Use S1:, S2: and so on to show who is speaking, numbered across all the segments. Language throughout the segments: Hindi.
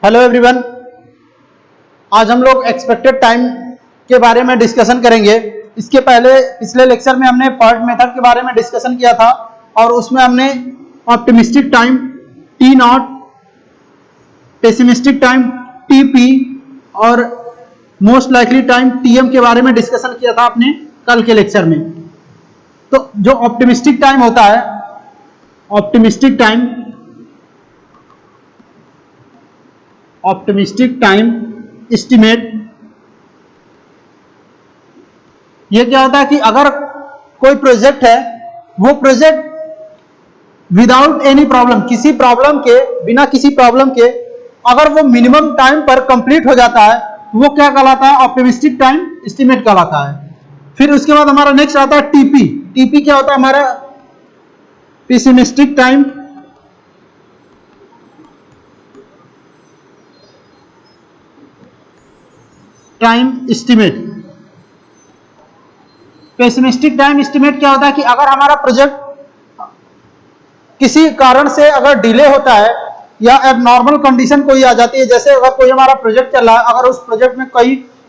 S1: हेलो एवरीवन, आज हम लोग एक्सपेक्टेड टाइम के बारे में डिस्कशन करेंगे। इसके पहले पिछले लेक्चर में हमने PERT मेथड के बारे में डिस्कशन किया था और उसमें हमने optimistic time T0, pessimistic time TP और मोस्ट लाइकली टाइम TM के बारे में डिस्कशन किया था अपने कल के लेक्चर में। तो जो ऑप्टिमिस्टिक टाइम होता है, ऑप्टिमिस्टिक टाइम एस्टिमेट, ये क्या होता है कि अगर कोई प्रोजेक्ट है, वो प्रोजेक्ट विदाउट एनी प्रॉब्लम, किसी प्रॉब्लम के बिना किसी प्रॉब्लम के अगर वो मिनिमम टाइम पर कंप्लीट हो जाता है, वो क्या कहलाता है? ऑप्टिमिस्टिक टाइम एस्टिमेट कहलाता है। फिर उसके बाद हमारा नेक्स्ट आता है टीपी। टीपी क्या होता है? हमारा pessimistic time estimate. Pessimistic time estimate क्या होता है कि अगर हमारा प्रोजेक्ट किसी कारण से अगर डिले होता है या एबनॉर्मल कंडीशन कोई आ जाती है, जैसे अगर कोई हमारा प्रोजेक्ट चल रहा है, अगर उस प्रोजेक्ट में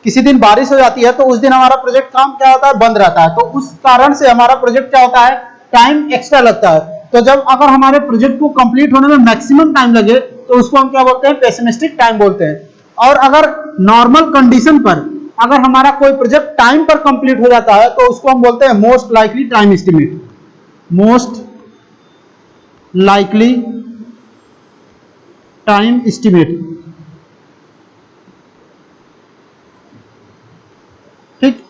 S1: किसी दिन बारिश हो जाती है तो उस दिन हमारा प्रोजेक्ट काम क्या होता है? बंद रहता है। तो उस कारण से हमारा प्रोजेक्ट क्या होता है? टाइम एक्स्ट्रा लगता है। तो जब अगर हमारे प्रोजेक्ट को कंप्लीट होने में मैक्सिमम टाइम लगे तो उसको हम क्या बोलते हैं? पेसिमिस्टिक टाइम बोलते हैं। और अगर नॉर्मल कंडीशन पर अगर हमारा कोई प्रोजेक्ट टाइम पर कंप्लीट हो जाता है तो उसको हम बोलते हैं most likely time estimate. Most likely time estimate, ठीक।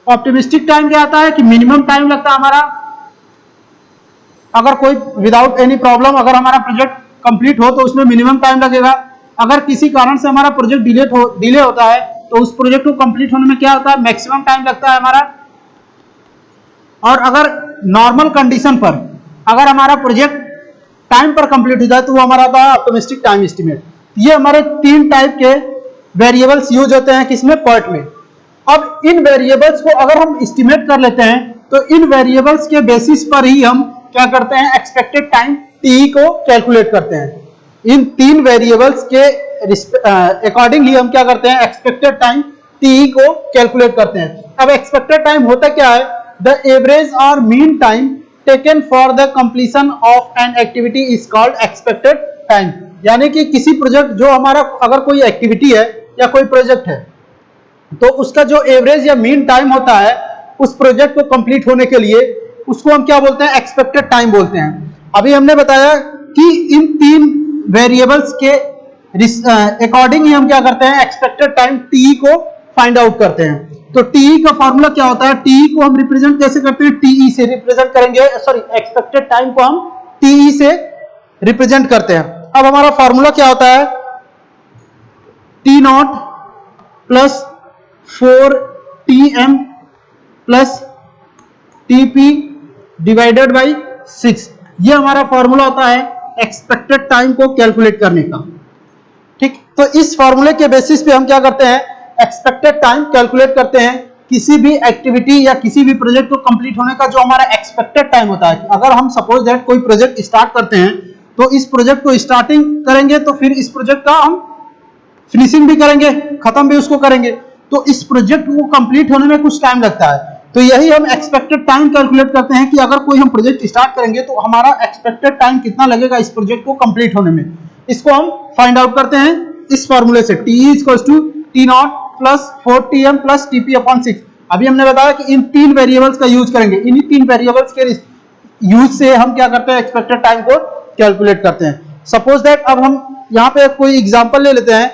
S1: ऑप्टिमिस्टिक टाइम क्या आता है कि मिनिमम टाइम लगता है हमारा, अगर कोई विदाउट एनी प्रॉब्लम अगर हमारा प्रोजेक्ट कंप्लीट हो तो उसमें मिनिमम टाइम लगेगा। अगर किसी कारण से हमारा प्रोजेक्ट डिले होता है तो उस प्रोजेक्ट को कंप्लीट होने में क्या होता है? मैक्सिमम टाइम लगता है हमारा। और अगर नॉर्मल कंडीशन पर अगर हमारा प्रोजेक्ट टाइम पर कंप्लीट हो जाए तो वो हमारा होता है ऑप्टिमिस्टिक टाइम एस्टिमेट। ये हमारे तीन टाइप के वेरिएबल्स यूज होते हैं किसमें? PERT में। अब इन वेरिएबल्स को अगर हम एस्टिमेट कर लेते हैं तो इन वेरिएबल्स के बेसिस पर ही हम क्या करते हैं? एक्सपेक्टेड टाइम TE को कैलकुलेट करते हैं। इन तीन वेरिएबल्स के अकॉर्डिंग ही हम क्या करते हैं? एक्सपेक्टेड टाइम TE को कैलकुलेट करते हैं। अब एक्सपेक्टेड टाइम होता क्या है? द एवरेज और mean time taken for the completion of an activity is called expected time. यानी कि किसी प्रोजेक्ट जो हमारा अगर कोई एक्टिविटी है या कोई प्रोजेक्ट है तो उसका जो एवरेज या मीन टाइम होता है उस प्रोजेक्ट को कंप्लीट होने के लिए, उसको हम क्या बोलते हैं? एक्सपेक्टेड टाइम बोलते हैं। अभी हमने बताया कि इन तीन वेरिएबल्स के अकॉर्डिंग ही हम क्या करते हैं? एक्सपेक्टेड टाइम TE को फाइंड आउट करते हैं। तो TE का फॉर्मूला क्या होता है? TE को हम रिप्रेजेंट कैसे करते हैं? TE से रिप्रेजेंट करेंगे, सॉरी, एक्सपेक्टेड टाइम को हम TE से रिप्रेजेंट करते हैं। अब हमारा फॉर्मूला क्या होता है? T0 plus 4TM plus TP divided by 6। ये हमारा फॉर्मूला होता है एक्सपेक्टेड टाइम को कैलकुलेट करने का, ठीक। तो इस फॉर्मूले के बेसिस पे हम क्या करते हैं? एक्सपेक्टेड टाइम कैलकुलेट करते हैं। किसी भी एक्टिविटी या किसी भी प्रोजेक्ट को कंप्लीट होने का जो हमारा एक्सपेक्टेड टाइम होता है, अगर हम सपोज दैट कोई प्रोजेक्ट स्टार्ट करते हैं तो इस प्रोजेक्ट को स्टार्टिंग करेंगे तो फिर इस प्रोजेक्ट का हम फिनिशिंग भी करेंगे, खत्म भी उसको करेंगे। तो इस प्रोजेक्ट को कंप्लीट होने में कुछ टाइम लगता है। तो यही हम एक्सपेक्टेड टाइम कैलकुलेट करते हैं कि अगर कोई हम प्रोजेक्ट स्टार्ट करेंगे तो हमारा एक्सपेक्टेड टाइम कितना लगेगा इस प्रोजेक्ट को कंप्लीट होने में। इसको हम फाइंड आउट करते हैं इस फॉर्मूले से, TE T0 plus 4TM plus TP upon 6। अभी हमने बताया कि इन तीन वेरिएबल्स का यूज करेंगे। इन्हीं तीन वेरिएबल्स के यूज से हम क्या करते हैं? एक्सपेक्टेड टाइम को कैलकुलेट करते हैं। सपोज दैट अब हम यहां पे कोई एग्जांपल ले लेते हैं।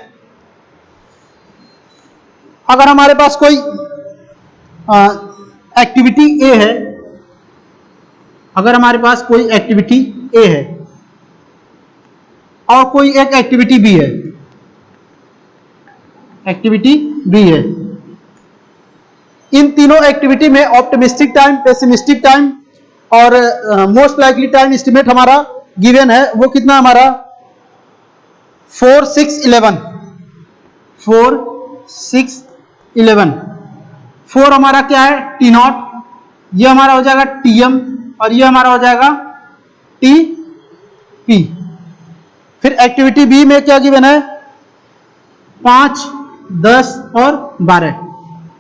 S1: अगर हमारे पास कोई एक्टिविटी ए है, अगर हमारे पास कोई एक्टिविटी ए है और कोई एक एक्टिविटी बी है, एक्टिविटी बी है, इन तीनों एक्टिविटी में ऑप्टिमिस्टिक टाइम, पेसिमिस्टिक टाइम और मोस्ट लाइकली टाइम एस्टिमेट हमारा गिवन है। वो कितना हमारा? 4, 6, 11। 4, 6, 11। 4 हमारा क्या है? T0, ये हमारा हो जाएगा TM और ये हमारा हो जाएगा TP। फिर एक्टिविटी बी में क्या गिवन है? 5, 10 और 12।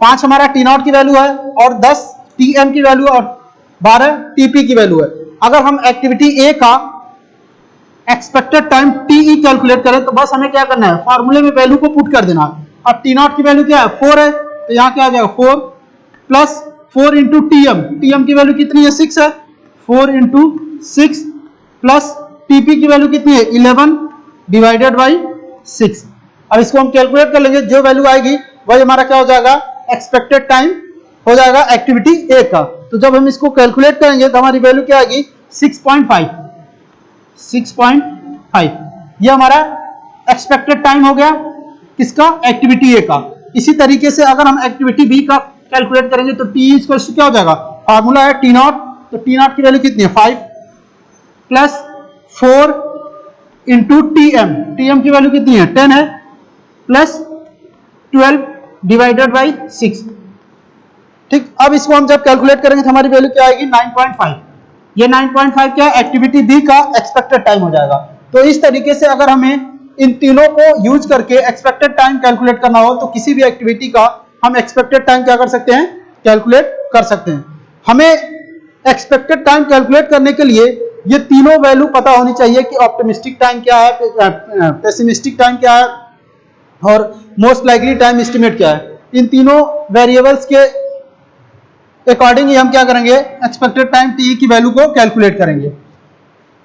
S1: 5 हमारा टी नॉट की वैल्यू है और 10 टी एम की वैल्यू और 12 टीपी की वैल्यू है। अगर हम एक्टिविटी ए का एक्सपेक्टेड टाइम टीई कैलकुलेट करें तो बस हमें क्या करना है, फॉर्मूले में वैल्यू को पुट कर देना। अब टी नॉट की वैल्यू क्या है, 4 है, तो यहां क्या आ जाएगा 4 प्लस 4 इंटू टीएम, टीएम की वैल्यू कितनी है 6 है, 4 इंटू 6 प्लस टीपी की वैल्यू कितनी है 11 डिवाइडेड बाई 6। अब इसको हम कैलकुलेट कर लेंगे, जो वैल्यू आएगी वही हमारा क्या हो जाएगा, एक्सपेक्टेड टाइम हो जाएगा एक्टिविटी ए का। तो जब हम इसको कैलकुलेट करेंगे तो हमारी वैल्यू क्या आएगी 6.5। ये हमारा एक्सपेक्टेड टाइम हो गया किसका, एक्टिविटी ए का। इसी तरीके से अगर हम एक्टिविटी बी का कैलकुलेट करेंगे तो टी इक्वल टू क्या हो जाएगा, फार्मूला है टी नॉट, तो टी नॉट की वैल्यू कितनी है 5 plus 4 into T M, T M की वैल्यू कितनी है 10 है, प्लस 12 डिवाइडेड बाई 6। ठीक, अब इसको हम जब कैलकुलेट करेंगे तो हमारी वैल्यू क्या आएगी 9.5। ये 9.5 क्या है, एक्टिविटी बी का एक्सपेक्टेड टाइम हो जाएगा। तो इस तरीके से अगर हमें इन तीनों को यूज करके एक्सपेक्टेड टाइम कैलकुलेट करना हो तो किसी भी एक्टिविटी का हम एक्सपेक्टेड टाइम क्या कर सकते हैं, कैलकुलेट कर सकते हैं। हमें एक्सपेक्टेड टाइम कैलकुलेट करने के लिए ये तीनों वैल्यू पता होनी चाहिए कि ऑप्टिमिस्टिक टाइम क्या है, पेसिमिस्टिक टाइम क्या है और मोस्ट लाइकली टाइम एस्टिमेट क्या है। इन तीनों वेरिएबल्स के अकॉर्डिंग ही हम क्या करेंगे, एक्सपेक्टेड टाइम टी की वैल्यू को कैलकुलेट करेंगे।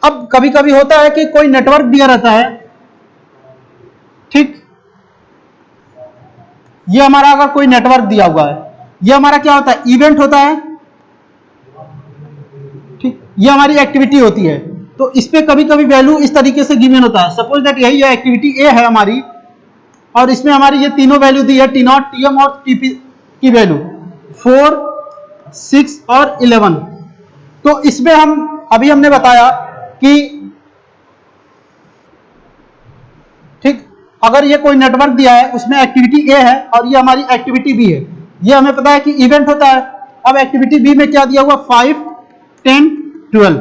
S1: अब कभी कभी होता है कि कोई नेटवर्क दिया रहता है, ठीक, ये हमारा अगर कोई नेटवर्क दिया हुआ है, ये हमारा क्या होता है, इवेंट होता है, ठीक, ये हमारी एक्टिविटी होती है। तो इस पे कभी कभी वैल्यू इस तरीके से गिवन होता है, सपोज दैट यही एक्टिविटी ए है हमारी और इसमें हमारी ये तीनों वैल्यू दी है, टी नॉट, टीएम और टीपी की वैल्यू 4, 6 और 11। तो इसमें हम अभी हमने बताया कि ठीक, अगर ये कोई नेटवर्क दिया है उसमें एक्टिविटी ए है और ये हमारी एक्टिविटी बी है, ये हमें पता है कि इवेंट होता है। अब एक्टिविटी बी में क्या दिया हुआ 5, 10, 12।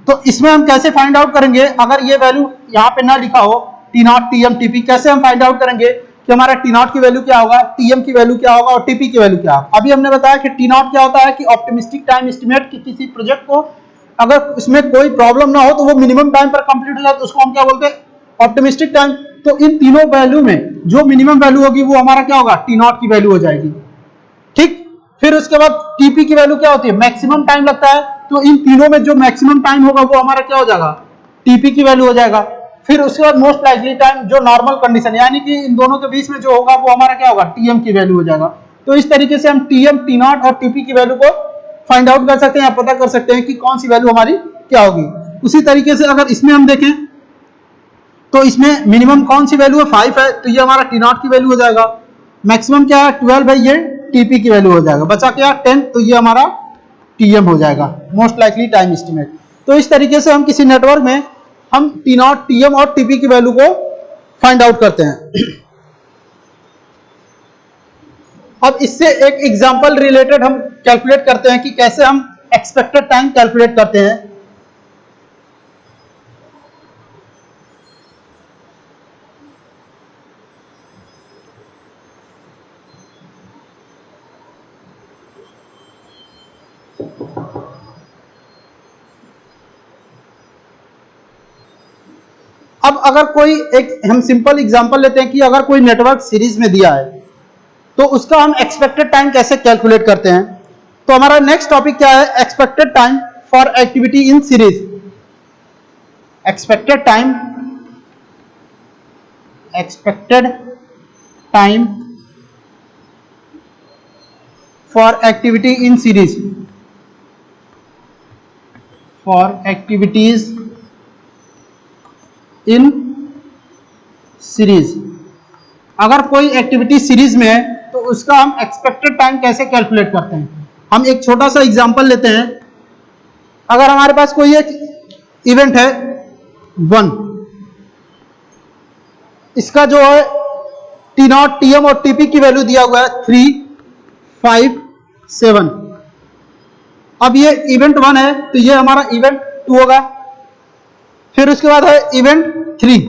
S1: तो इसमें हम कैसे फाइंड आउट करेंगे, अगर ये वैल्यू यहां पे ना लिखा हो टी नॉट, टीएम, टीपी, कैसे हम फाइंड आउट करेंगे कि हमारा टी नॉट की वैल्यू क्या होगा, टीएम की वैल्यू क्या होगा और टीपी की वैल्यू क्या होगा। अभी हमने बताया कि टी नॉट क्या होता है कि ऑप्टिमिस्टिक टाइम एस्टिमेट कि किसी प्रोजेक्ट को अगर उसमें कोई प्रॉब्लम ना हो तो वो मिनिमम टाइम पर कंप्लीट हो जाए तो उसको हम क्या बोलते हैं, ऑप्टिमिस्टिक टाइम। तो इन तीनों वैल्यू में जो मिनिमम वैल्यू होगी वो हमारा क्या होगा, टी नॉट की वैल्यू हो जाएगी। ठीक, फिर उसके बाद टीपी की वैल्यू क्या होती है, मैक्सिमम टाइम लगता है, तो इन तीनों में जो मैक्सिमम टाइम होगा वो हमारा क्या हो जाएगा, टीपी की वैल्यू हो जाएगा। फिर उसके बाद मोस्ट लाइकली टाइम, जो नॉर्मल कंडीशन यानी कि इन दोनों के बीच में जो होगा वो हमारा क्या होगा, टीएम की वैल्यू हो जाएगा। तो इस तरीके से हम टीएम, टी नॉट और टीपी की वैल्यू को फाइंड आउट कर सकते हैं या पता कर सकते हैं कि कौन सी वैल्यू हमारी क्या होगी। उसी तरीके से अगर इसमें हम देखें तो इसमें मिनिमम कौन सी वैल्यू है 5 है, तो ये हमारा टी नॉट की वैल्यू हो जाएगा। मैक्सिमम क्या है 12 है, ये टीपी की वैल्यू हो जाएगा। बचा क्या 10, तो ये हमारा टीएम हो जाएगा, मोस्ट लाइकली टाइम एस्टिमेट। तो इस तरीके से हम किसी नेटवर्क में हम टी नॉट, टीएम और टीपी की वैल्यू को फाइंड आउट करते हैं। अब इससे एक एग्जांपल रिलेटेड हम कैलकुलेट करते हैं कि कैसे हम एक्सपेक्टेड टाइम कैलकुलेट करते हैं। अब अगर कोई एक हम सिंपल एग्जांपल लेते हैं कि अगर कोई नेटवर्क सीरीज में दिया है तो उसका हम एक्सपेक्टेड टाइम कैसे कैलकुलेट करते हैं। तो हमारा नेक्स्ट टॉपिक क्या है, expected time for activity in series. Expected time for activity in series, for activities in series. अगर कोई एक्टिविटी सीरीज में है तो उसका हम एक्सपेक्टेड टाइम कैसे कैलकुलेट करते हैं। हम एक छोटा सा एग्जांपल लेते हैं। अगर हमारे पास कोई एक इवेंट है 1, इसका जो है टी नॉट, टीएम और टीपी की वैल्यू दिया हुआ है 3, 5, 7। अब ये इवेंट 1 है तो ये हमारा इवेंट 2 होगा। फिर उसके बाद है इवेंट 3,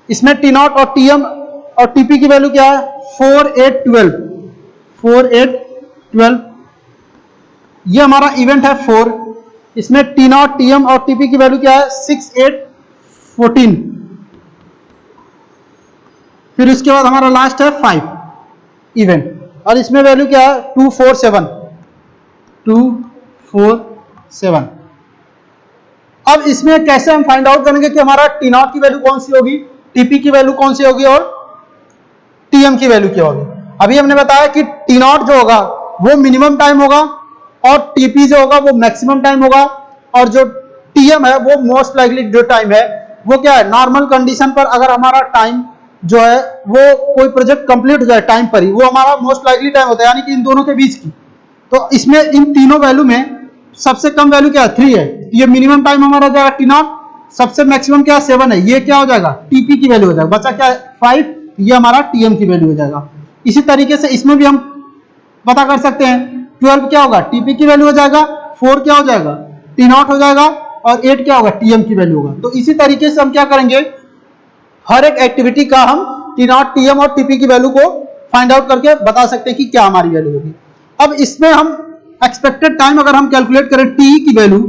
S1: इसमें टी नॉट और टीएम और टीपी की वैल्यू क्या है 4 8 12 4 8 12। ये हमारा इवेंट है 4। इसमें टी नॉट टीएम और टीपी की वैल्यू क्या है 6 8 14। फिर उसके बाद हमारा लास्ट है 5 इवेंट और इसमें वैल्यू क्या है 2 4 7 2 4 7। अब इसमें कैसे हम फाइंड आउट करेंगे कि हमारा टी नॉट की वैल्यू कौन सी होगी, टीपी की वैल्यू कौन सी होगी और टीएम की वैल्यू क्या होगी। अभी हमने बताया कि टी नॉट जो होगा वो मिनिमम टाइम होगा और टीपी जो होगा वो मैक्सिमम टाइम होगा और जो टीएम है वो मोस्ट लाइकली जो टाइम है वो क्या है नॉर्मल कंडीशन पर अगर हमारा टाइम जो है वो कोई प्रोजेक्ट कंप्लीट हो जाए टाइम पर ही वो हमारा मोस्ट लाइकली टाइम होता है, यानी कि इन दोनों के बीच की। तो इसमें इन तीनों वैल्यू में सबसे कम वैल्यू क्या है 3 है, ये मिनिमम टाइम हमारा हो जाएगा टी नॉट। सबसे मैक्सिमम क्या 7 है, ये क्या हो जाएगा टीपी की वैल्यू हो जाएगा। बचा क्या 5, ये हमारा टीएम की वैल्यू हो जाएगा। इसी तरीके से इसमें भी हम पता कर सकते हैं 12 क्या होगा टीपी की वैल्यू हो जाएगा, 4 क्या हो जाएगा टी नॉट हो जाएगा और 8 क्या होगा टीएम की वैल्यू होगा। तो इसी तरीके से हम क्या करेंगे हर एक एक्टिविटी का हम टी नॉट टीएम और टीपी की वैल्यू को फाइंड आउट करके बता सकते हैं कि क्या हमारी वैल्यू होगी। अब इसमें हम एक्सपेक्टेड टाइम अगर हम कैलकुलेट करें टी की वैल्यू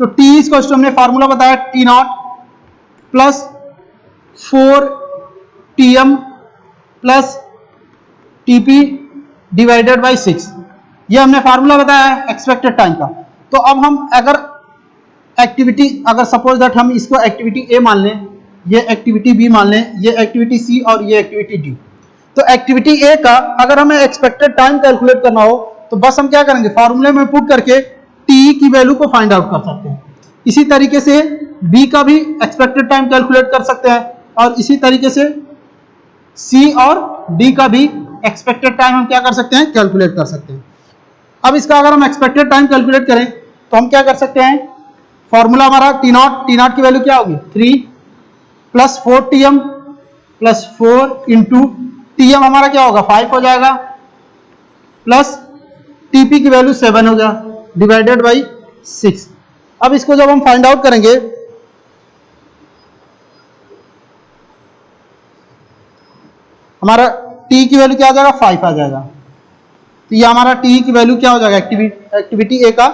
S1: तो टी इसको हमने फार्मूला बताया T not plus 4 TM plus TP divided by 6, ये हमने फार्मूला बताया है एक्सपेक्टेड टाइम का। तो अब हम अगर एक्टिविटी अगर सपोज दैट हम इसको एक्टिविटी ए मान लें, ये एक्टिविटी बी मान लें, ये एक्टिविटी सी और ये एक्टिविटी डी। तो एक्टिविटी ए का अगर हमें एक्सपेक्टेड टाइम कैलकुलेट करना हो तो बस हम क्या करेंगे फॉर्मूले में पुट करके टी की वैल्यू को फाइंड आउट कर सकते हैं। इसी तरीके से बी का भी एक्सपेक्टेड टाइम कैलकुलेट कर सकते हैं और इसी तरीके से सी और डी का भी एक्सपेक्टेड टाइम हम क्या कर सकते हैं कैलकुलेट कर सकते हैं। अब इसका अगर हम एक्सपेक्टेड टाइम कैलकुलेट करें तो हम क्या कर सकते हैं फॉर्मूला हमारा टी नॉट की वैल्यू क्या होगी 3 plus 4 TM plus 4 into TM हमारा क्या होगा 5 हो जाएगा प्लस टीपी की वैल्यू 7 हो गया डिवाइडेड बाई 6। अब इसको जब हम फाइंड आउट करेंगे हमारा टी की वैल्यू क्या आ जाएगा 5 आ जाएगा। तो ये हमारा टी की वैल्यू क्या हो जाएगा एक्टिविटी ए का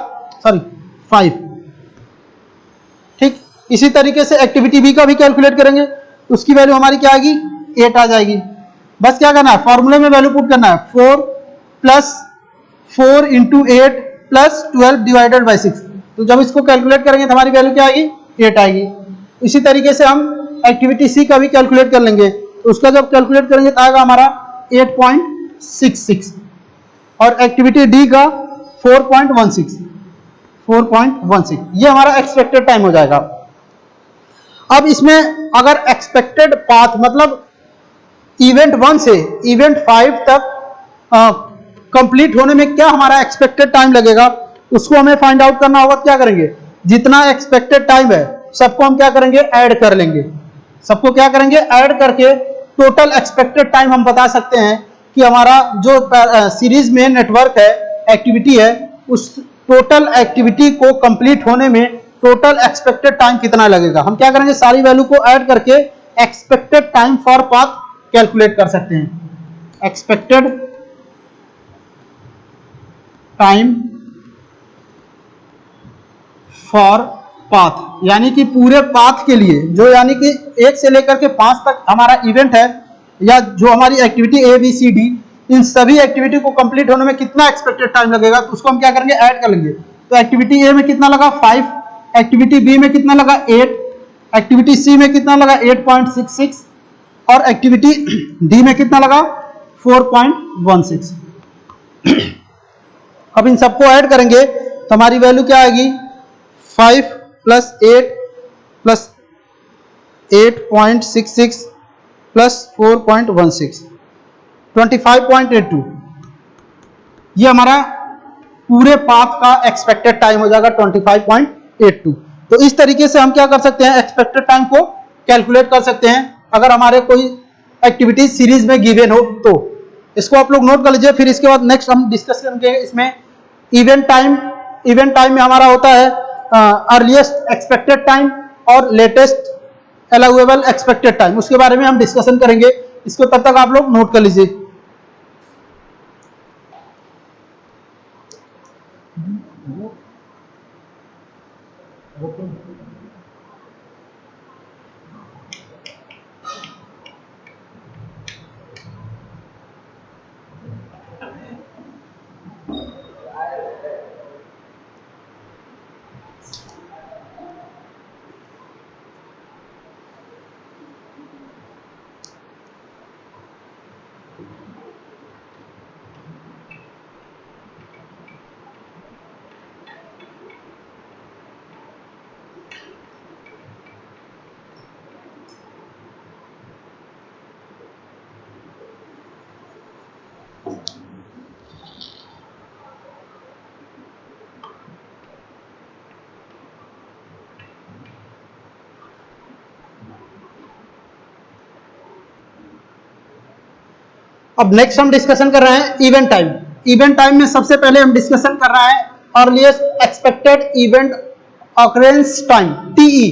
S1: 5। ठीक इसी तरीके से एक्टिविटी बी का भी कैलकुलेट करेंगे उसकी वैल्यू हमारी क्या आएगी 8 आ जाएगी। बस क्या करना है फॉर्मूले में वैल्यू पुट करना है 4 plus 4 into 8 plus 12 divided by 6। तो जब इसको कैलकुलेट करेंगे तो हमारी वैल्यू क्या आएगी 8 आएगी। इसी तरीके से हम एक्टिविटी सी का भी कैलकुलेट कर लेंगे तो उसका जब कैलकुलेट करेंगे तो आएगा हमारा 8.66 और एक्टिविटी डी का 4.16 ये हमारा एक्सपेक्टेड टाइम हो जाएगा। अब इसमें अगर एक्सपेक्टेड पाथ मतलब इवेंट 1 से इवेंट 5 तक कंप्लीट होने में क्या हमारा एक्सपेक्टेड टाइम लगेगा उसको हमें फाइंड आउट करना होगा। क्या करेंगे जितना एक्सपेक्टेड टाइम है सबको हम क्या करेंगे ऐड कर लेंगे, सबको क्या करेंगे ऐड करके टोटल एक्सपेक्टेड टाइम हम बता सकते हैं कि हमारा जो सीरीज में नेटवर्क है एक्टिविटी है उस टोटल एक्टिविटी को कंप्लीट होने में टोटल एक्सपेक्टेड टाइम कितना लगेगा। हम क्या करेंगे सारी वैल्यू को ऐड करके expected time for path calculate कर सकते हैं। एक्सपेक्टेड टाइम फॉर पाथ यानी कि पूरे पाथ के लिए जो यानी कि 1 से लेकर के 5 तक हमारा इवेंट है या जो हमारी activity A B C D इन सभी एक्टिविटी को कंप्लीट होने में कितना एक्सपेक्टेड टाइम लगेगा तो उसको हम क्या करेंगे ऐड कर लेंगे। तो एक्टिविटी ए में कितना लगा 5, एक्टिविटी बी में कितना लगा 8, एक्टिविटी सी में कितना लगा 8.66 और एक्टिविटी डी में कितना लगा 4.16। अब इन सबको ऐड करेंगे तो हमारी वैल्यू क्या आएगी 5 प्लस 8 प्लस 8.66 प्लस 4.16 25.82। ये हमारा पूरे पाथ का एक्सपेक्टेड टाइम हो जाएगा 25.82। तो इस तरीके से हम क्या कर सकते हैं एक्सपेक्टेड टाइम को कैलकुलेट कर सकते हैं अगर हमारे कोई एक्टिविटी सीरीज में गिवन हो तो। इसको आप लोग नोट कर लीजिए। फिर इसके बाद नेक्स्ट हम डिस्कस करेंगे इसमें इवेंट टाइम में हमारा होता है अर्लीस्ट एक्सपेक्टेड टाइम और लेटेस्ट अलाउएबल एक्सपेक्टेड टाइम, उसके बारे में हम डिस्कशन करेंगे। इसको तब तक आप लोग नोट कर लीजिए। अब नेक्स्ट हम डिस्कशन कर रहे हैं इवेंट टाइम। इवेंट टाइम में सबसे पहले हम डिस्कशन कर रहे हैं earliest expected event occurrence time, T E.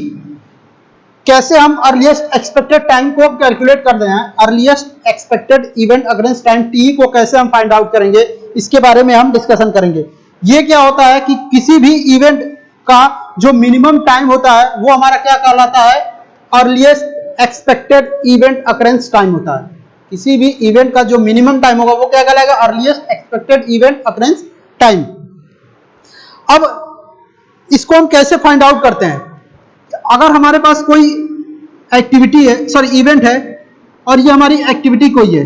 S1: कैसे हम अर्लीस्ट एक्सपेक्टेड टाइम को कैलकुलेट कर रहे हैं, earliest expected event occurrence time TE को कैसे हम फाइंड आउट करेंगे, इसके बारे में हम डिस्कशन करेंगे। ये क्या होता है कि किसी भी इवेंट का जो मिनिमम टाइम होता है वो हमारा क्या कहलाता है, earliest expected event occurrence time होता है। किसी भी इवेंट का जो मिनिमम टाइम होगा वो क्या कहलाएगा, earliest expected event occurrence time. अब इसको हम कैसे फाइंड आउट करते हैं, अगर हमारे पास कोई एक्टिविटी है, सॉरी इवेंट है, और ये हमारी एक्टिविटी कोई है,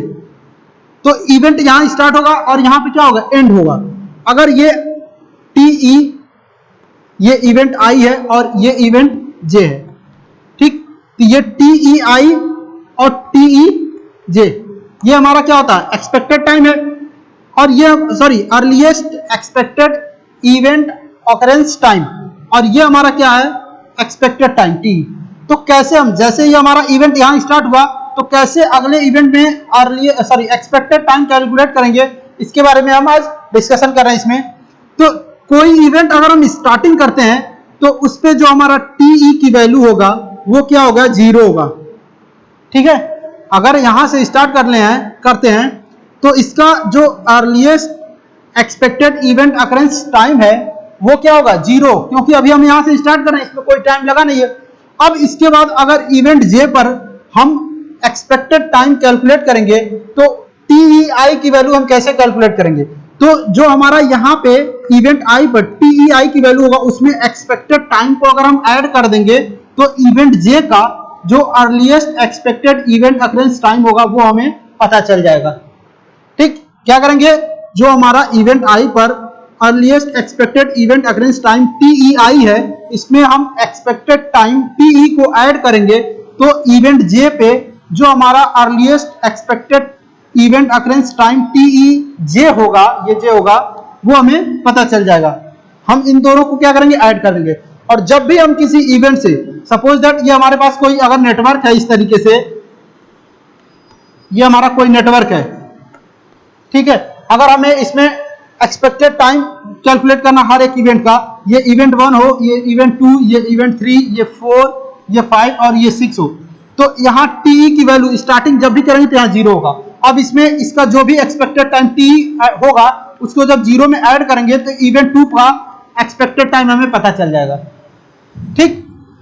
S1: तो इवेंट यहां स्टार्ट होगा और यहां पे क्या होगा, एंड होगा। अगर ये टीई, ये इवेंट आई है और ये इवेंट जे है, ठीक, तो ये टीई आई और टीई जे, ये हमारा क्या होता है, एक्सपेक्टेड टाइम है। और ये sorry earliest expected event occurrence time, और ये हमारा क्या है, एक्सपेक्टेड टाइम टी। तो कैसे हम, जैसे ये हमारा इवेंट यहां स्टार्ट हुआ, तो कैसे अगले इवेंट में एक्सपेक्टेड टाइम कैलकुलेट करेंगे, इसके बारे में हम आज डिस्कशन कर रहे हैं इसमें। तो कोई इवेंट अगर हम स्टार्टिंग करते हैं तो उस पे जो हमारा टीई की वैल्यू होगा वो क्या होगा, 0 होगा, ठीक है। अगर यहां से स्टार्ट करते हैं तो इसका जो earliest expected event occurrence time है वो क्या होगा, 0, क्योंकि अभी हम यहां से स्टार्ट कर रहे हैं, इसमें कोई टाइम लगा नहीं है। अब इसके बाद अगर इवेंट जे पर हम एक्सपेक्टेड टाइम कैलकुलेट करेंगे तो टीई की वैल्यू हम कैसे कैलकुलेट करेंगे, तो जो हमारा यहाँ पे इवेंट आई पर टीई की वैल्यू होगा उसमें एक्सपेक्टेड टाइम को अगर हम ऐड कर देंगे तो इवेंट जे का जो earliest expected event occurrence time होगा वो हमें पता चल जाएगा, ठीक। क्या करेंगे, जो हमारा इवेंट आई पर earliest expected event occurrence time TE है, इसमें हम एक्सपेक्टेड टाइम टीई को ऐड करेंगे तो इवेंट जे पे जो हमारा earliest expected event occurrence time TE J होगा, ये जे होगा, वो हमें पता चल जाएगा। हम इन दोनों को क्या करेंगे, ऐड कर देंगे। और जब भी हम किसी इवेंट से, सपोज दैट ये हमारे पास कोई अगर नेटवर्क है, इस तरीके से ये हमारा कोई नेटवर्क है, ठीक है, अगर हमें इसमें एक्सपेक्टेड टाइम कैलकुलेट करना हर एक इवेंट का, ये इवेंट 1 हो, ये इवेंट 2, ये इवेंट 3, ये 4, ये 5 और ये 6 हो, तो यहाँ टी की वैल्यू स्टार्टिंग जब भी करेंगे तो यहाँ 0 होगा। अब इसमें इसका जो भी एक्सपेक्टेड टाइम टी होगा उसको जब 0 में ऐड करेंगे तो इवेंट 2 का एक्सपेक्टेड टाइम हमें पता चल जाएगा, ठीक।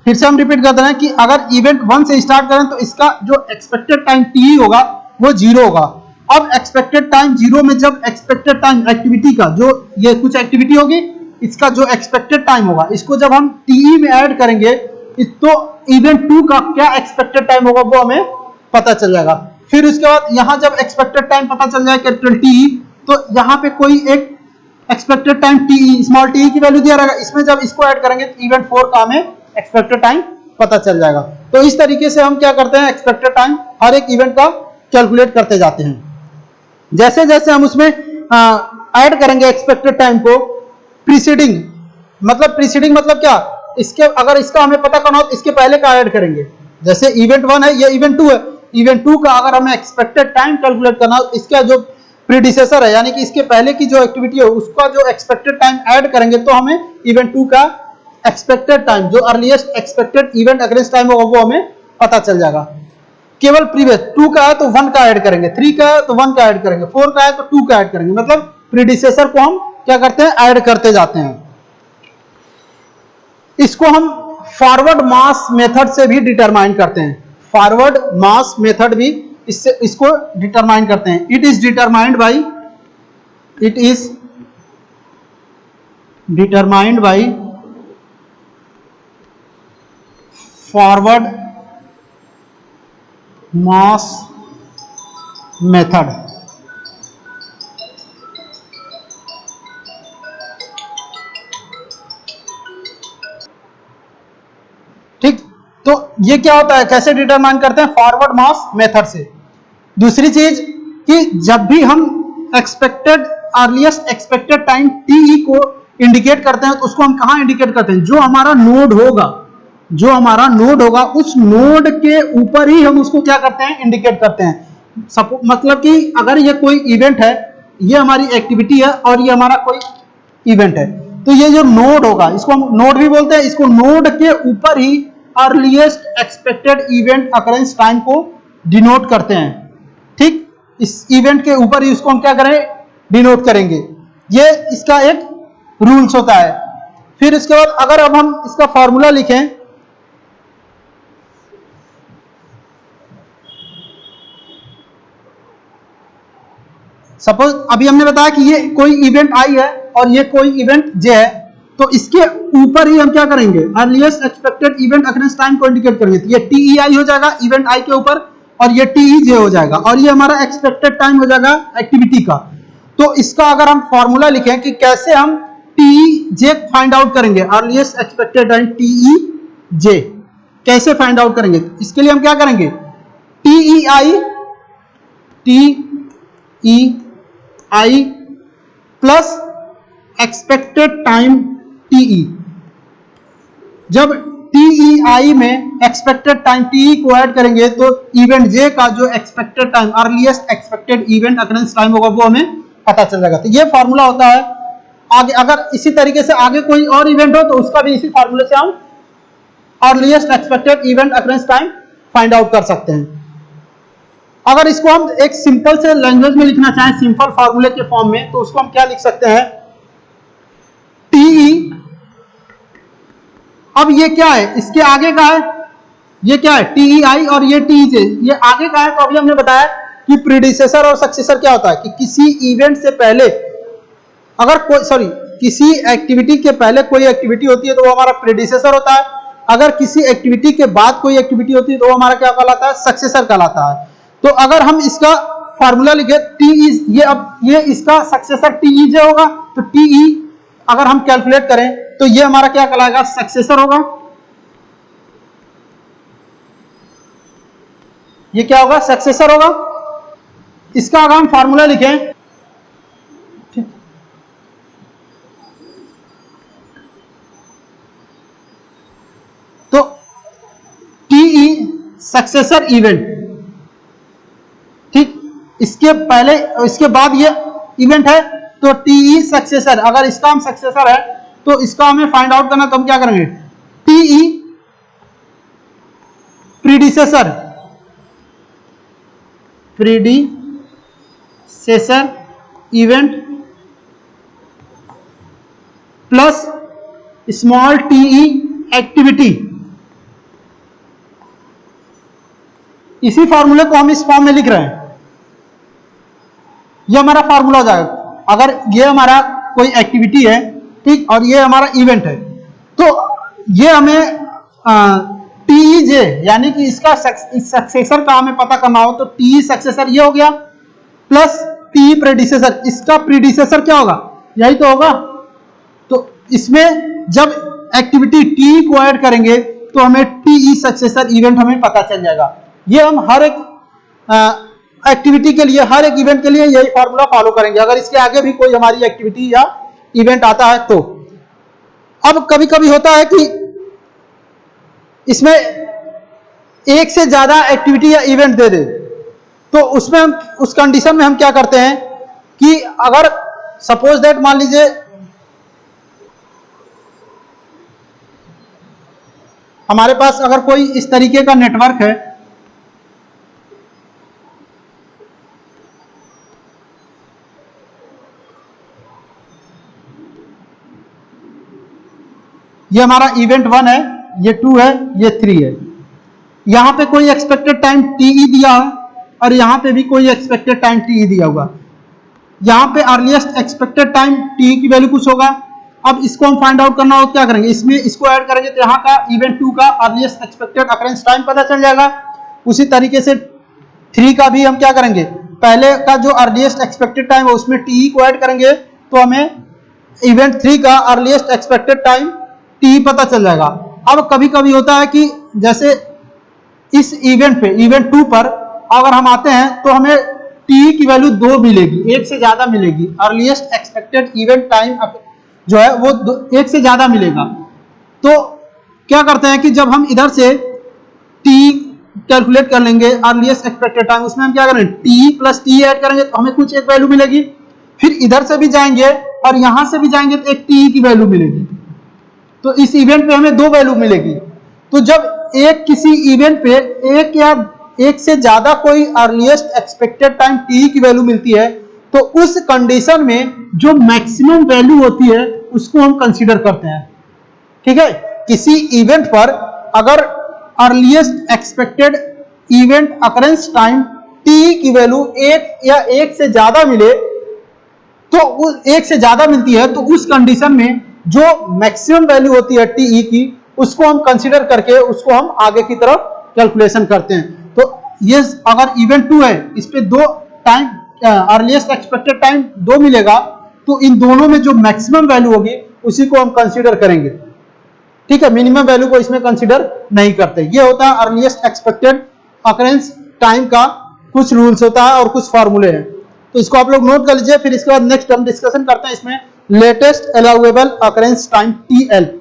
S1: फिर से हम रिपीट करते हैं कि अगर इवेंट 1 से स्टार्ट करें तो इसका जो एक्सपेक्टेड टाइम टी होगा वो 0 होगा। अब एक्सपेक्टेड टाइम 0 में जब एक्सपेक्टेड टाइम एक्टिविटी का, जो ये कुछ एक्टिविटी होगी, इसका जो एक्सपेक्टेड टाइम होगा इसको जब हम टीई में ऐड करेंगे तो इवेंट 2 का क्या एक्सपेक्टेड टाइम होगा वो हमें पता चल जाएगा। फिर उसके बाद यहां जब एक्सपेक्टेड टाइम पता चल जाए कैपिटल टी, तो यहां पे कोई एक expected time T, small T की वैल्यू दिया रहेगा, इसमें जब इसको ऐड करेंगे तो इवेंट 4 का हमें एक्सपेक्टेड टाइम पता चल जाएगा। तो इस तरीके से हम क्या करते हैं, एक्सपेक्टेड टाइम हर एक इवेंट का कैलकुलेट करते जाते हैं। जैसे जैसे हम उसमें ऐड करेंगे एक्सपेक्टेड टाइम को, प्रीसीडिंग मतलब क्या, इसके अगर इसका हमें पता करना हो तो इसके पहले का ऐड करेंगे। जैसे इवेंट 1 है, ये इवेंट 2 है, इवेंट 2 का अगर हमें एक्सपेक्टेड टाइम कैलकुलेट करना हो, इसका जो प्रीडिसेसर है यानी कि इसके पहले की जो एक्टिविटी है उसका जो एक्सपेक्टेड टाइम ऐड करेंगे तो हमें इवेंट 2 का एक्सपेक्टेड टाइम, जो earliest expected event occurrence time होगा वो हमें पता चल जाएगा। केवल प्रीवियस 2 का है तो 1 का ऐड करेंगे, 3 का है तो 1 का ऐड करेंगे, 4 का है तो 2 का ऐड करेंगे, मतलब प्रीडिसेसर को हम क्या करते हैं, ऐड करते जाते हैं। इसको हम फॉरवर्ड मास मेथड से भी डिटरमाइन करते हैं, फॉरवर्ड मास मेथड भी इसको डिटरमाइन करते हैं। It is determined by forward mass method. ठीक, तो ये क्या होता है, कैसे डिटरमाइन करते हैं, फॉरवर्ड मास मेथड से। दूसरी चीज कि जब भी हम expected earliest expected time TE को इंडिकेट करते हैं तो उसको हम कहां इंडिकेट करते हैं, जो हमारा नोड होगा उस नोड के ऊपर ही हम उसको क्या करते हैं, इंडिकेट करते हैं। मतलब कि अगर ये कोई इवेंट है, ये हमारी एक्टिविटी है और ये हमारा कोई इवेंट है, तो ये जो नोड होगा इसको हम नोड भी बोलते हैं, इसको नोड के ऊपर ही earliest expected event occurrence time को डिनोट करते हैं। ठीक, इस इवेंट के ऊपर ही उसको हम क्या करें, डिनोट करेंगे। ये इसका एक रूल्स होता है। फिर इसके बाद अगर अब हम इसका फॉर्मूला लिखें, सपोज अभी हमने बताया कि ये कोई इवेंट आई है और ये कोई इवेंट जे है, तो इसके ऊपर ही हम क्या करेंगे, earliest expected event occurrence time को इंडिकेट करेंगे। तो ये टीईआई हो जाएगा इवेंट आई के ऊपर, और ये टीईजे हो जाएगा, और ये हमारा एक्सपेक्टेड टाइम हो जाएगा एक्टिविटी का। तो इसका अगर हम फॉर्मूला लिखें कि कैसे हम टीईजे फाइंड आउट करेंगे, अर्लीस्ट एक्सपेक्टेड टाइम टीईजे कैसे फाइंड आउट करेंगे, इसके लिए हम क्या करेंगे, T E I plus expected time T E. जब टीईआई में एक्सपेक्टेड टाइम टीई को ऐड करेंगे तो इवेंट जे का जो expected time, earliest expected event occurrence time होगा, वो हमें पता चल जाएगा। तो ये फॉर्मूला होता है। आगे अगर इसी तरीके से आगे कोई और इवेंट हो तो उसका भी इसी फॉर्मूले से हम earliest expected event occurrence time find out कर सकते हैं। अगर इसको हम एक सिंपल से लैंग्वेज में लिखना चाहें, सिंपल फॉर्मूले के फॉर्म में, तो उसको हम क्या लिख सकते हैं, टीई, अब ये क्या है, इसके आगे का है, ये क्या है, टीईआई और ये टीईजे, ये आगे का है। तो अभी हमने बताया कि प्रीडिसेसर और सक्सेसर क्या होता है, कि किसी इवेंट से पहले अगर कोई किसी एक्टिविटी के पहले कोई एक्टिविटी होती है तो वो हमारा प्रीडिसेसर होता है, अगर किसी एक्टिविटी के बाद कोई एक्टिविटी होती है तो वो हमारा क्या कहलाता है, सक्सेसर कहलाता है। तो अगर हम इसका फॉर्मूला लिखे ये इसका सक्सेसर टीईजे होगा, तो टीई अगर हम कैलकुलेट करें तो ये हमारा क्या कहलाएगा, सक्सेसर होगा। ये क्या होगा, सक्सेसर होगा। इसका अगर हम फॉर्मूला लिखें, तो टीई सक्सेसर इवेंट, ठीक, इसके पहले इसके बाद ये इवेंट है तो टीई सक्सेसर। अगर इसका हम सक्सेसर है तो इसका हमें फाइंड आउट करना, तो हम क्या करेंगे, T E predecessor event plus small T E activity. इसी फॉर्मूले को हम इस फॉर्म में लिख रहे हैं, ये हमारा फॉर्मूला हो जाएगा। अगर ये हमारा कोई एक्टिविटी है, ठीक, और ये हमारा इवेंट है, तो ये हमें टीईजे यानी कि इसका सक्सेसर का हमें पता करना हो, तो टीई सक्सेसर ये हो गया, प्लस टीई प्रीडिसेसर, इसका प्रीडिसेसर क्या होगा, यही तो होगा। तो इसमें जब एक्टिविटी टी को ऐड करेंगे तो हमें टीई सक्सेसर इवेंट हमें पता चल जाएगा। ये हम हर एक एक्टिविटी के लिए, हर एक इवेंट के लिए यही फॉर्मूला फॉलो करेंगे, अगर इसके आगे भी कोई हमारी एक्टिविटी या इवेंट आता है तो। अब कभी कभी होता है कि इसमें एक से ज्यादा एक्टिविटी या इवेंट दे दे, तो उसमें हम उस कंडीशन में हम क्या करते हैं कि अगर सपोज दैट मान लीजिए हमारे पास अगर कोई इस तरीके का नेटवर्क है, ये हमारा इवेंट 1 है, ये 2 है, ये 3 है। यहां पे कोई एक्सपेक्टेड टाइम टीई दिया है और यहां पे भी कोई एक्सपेक्टेड टाइम टीई दिया होगा। यहां पे अर्लीस्ट एक्सपेक्टेड टाइम टी की वैल्यू कुछ होगा। अब इसको हम फाइंड आउट करना हो क्या करेंगे, इसमें इसको ऐड करेंगे तो यहाँ का इवेंट 2 का अर्लीस्ट एक्सपेक्टेड अकरेंस टाइम पता चल जाएगा। उसी तरीके से 3 का भी हम क्या करेंगे, पहले का जो अर्लीस्ट एक्सपेक्टेड टाइम है उसमें टी को ऐड करेंगे तो हमें इवेंट 3 का अर्लीस्ट एक्सपेक्टेड टाइम टी पता चल जाएगा। अब कभी कभी होता है कि जैसे इस इवेंट पे, इवेंट 2 पर अगर हम आते हैं तो हमें टी की वैल्यू 2 मिलेगी, 1 से ज्यादा मिलेगी। अर्लीस्ट एक्सपेक्टेड इवेंट टाइम जो है वो 1 से ज्यादा मिलेगा। तो क्या करते हैं कि जब हम इधर से टी कैलकुलेट कर लेंगे अर्लीस्ट एक्सपेक्टेड टाइम, उसमें हम क्या करेंगे, टी प्लस टी ऐड करेंगे तो हमें कुछ एक वैल्यू मिलेगी। फिर इधर से भी जाएंगे और यहां से भी जाएंगे तो एक टी की वैल्यू मिलेगी। तो इस इवेंट पे हमें 2 वैल्यू मिलेगी। तो जब एक किसी इवेंट पे एक या एक से ज्यादा कोई अर्लीस्ट एक्सपेक्टेड टाइम टी की वैल्यू मिलती है तो उस कंडीशन में जो मैक्सिमम वैल्यू होती है उसको हम कंसीडर करते हैं। ठीक है, किसी इवेंट पर अगर earliest expected event occurrence time T की वैल्यू 1 या 1 से ज्यादा मिले, तो उस 1 से ज्यादा मिलती है तो उस कंडीशन में जो मैक्सिमम वैल्यू होती है टी की उसको हम कंसीडर करके उसको हम आगे की तरफ कैलकुलेशन करते हैं। तो ये अगर इवेंट 2 है, इस पे 2 टाइम अर्लीस्ट एक्सपेक्टेड टाइम 2 मिलेगा तो इन दोनों में जो मैक्सिमम वैल्यू होगी उसी को हम कंसीडर करेंगे। ठीक है, मिनिमम वैल्यू को इसमें कंसीडर नहीं करते। ये होता है अर्लीस्ट एक्सपेक्टेड अकरेंस टाइम का कुछ रूल्स होता है और कुछ फॉर्मूले हैं। तो इसको आप लोग नोट कर लीजिए। फिर इसके बाद नेक्स्ट हम डिस्कशन करते हैं इसमें latest allowable occurrence time TL.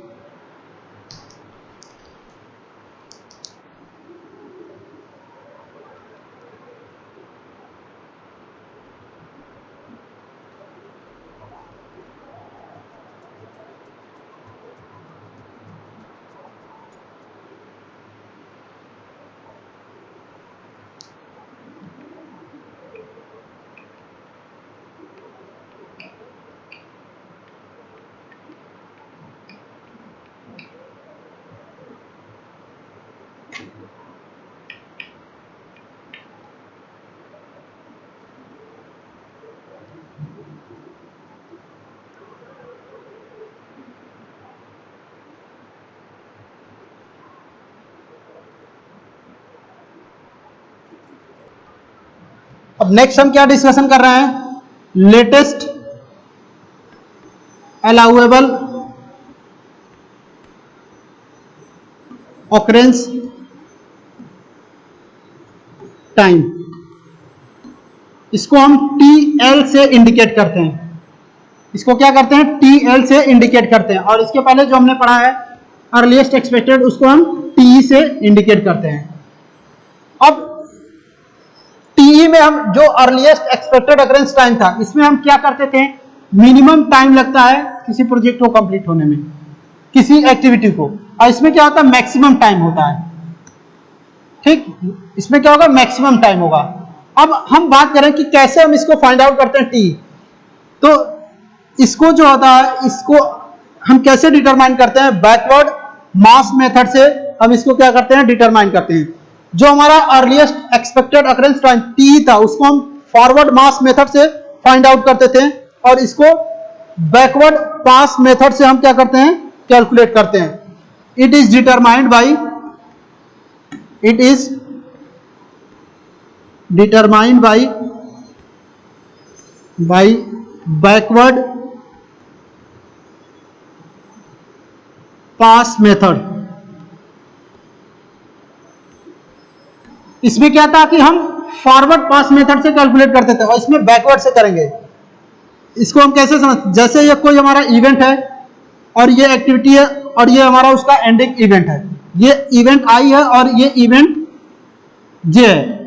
S1: अब नेक्स्ट हम क्या डिस्कशन कर रहे हैं, लेटेस्ट अलाउएबल ऑकरेंस टाइम। इसको हम टीएल से इंडिकेट करते हैं। इसको क्या करते हैं, टीएल से इंडिकेट करते हैं। और इसके पहले जो हमने पढ़ा है अर्लीस्ट एक्सपेक्टेड, उसको हम टी से इंडिकेट करते हैं। अब टीई में हम जो अर्लीस्ट एक्सपेक्टेड अकरेंस टाइम था, इसमें हम क्या करते थे, मिनिमम टाइम लगता है किसी प्रोजेक्ट को कंप्लीट होने में, किसी एक्टिविटी को, और इसमें क्या होता है, मैक्सिमम टाइम होता है। ठीक, इसमें क्या होगा, मैक्सिमम टाइम होगा। अब हम बात करें कि कैसे हम इसको फाइंड आउट करते हैं टी, तो इसको जो होता है, इसको हम कैसे डिटरमाइन करते हैं, बैकवर्ड मास मेथड से हम इसको क्या करते हैं, डिटरमाइन करते हैं। जो हमारा earliest expected occurrence time T था उसको हम फॉरवर्ड मास मेथड से फाइंड आउट करते थे और इसको बैकवर्ड पास मेथड से हम क्या करते हैं, कैलकुलेट करते हैं। It is determined by backward pass method. इसमें क्या था कि हम फॉरवर्ड पास मेथड से कैलकुलेट करते थे और इसमें बैकवर्ड से करेंगे। इसको हम कैसे समझ, जैसे ये कोई हमारा इवेंट है और ये एक्टिविटी है और ये हमारा उसका एंडिंग इवेंट है, ये इवेंट आई है और ये इवेंट जे है।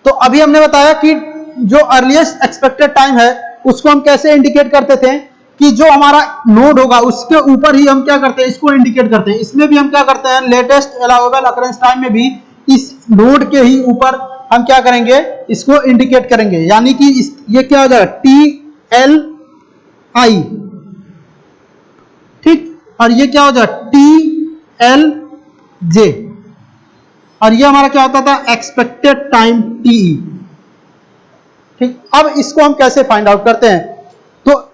S1: तो अभी हमने बताया कि जो अर्लीस्ट एक्सपेक्टेड टाइम है उसको हम कैसे इंडिकेट करते थे, कि जो हमारा नोड होगा उसके ऊपर ही हम क्या करते हैं, इसको इंडिकेट करते हैं। इसमें भी हम क्या करते हैं, लेटेस्ट अलाउेबल अकरेंस टाइम में भी इस नोड के ही ऊपर हम क्या करेंगे, इसको इंडिकेट करेंगे। यानी कि ये क्या हो जाएगा, TLI, ठीक, और ये क्या हो जाएगा, TLJ, और ये हमारा क्या होता था, एक्सपेक्टेड टाइम TE, ठीक। अब इसको हम कैसे फाइंड आउट करते हैं, तो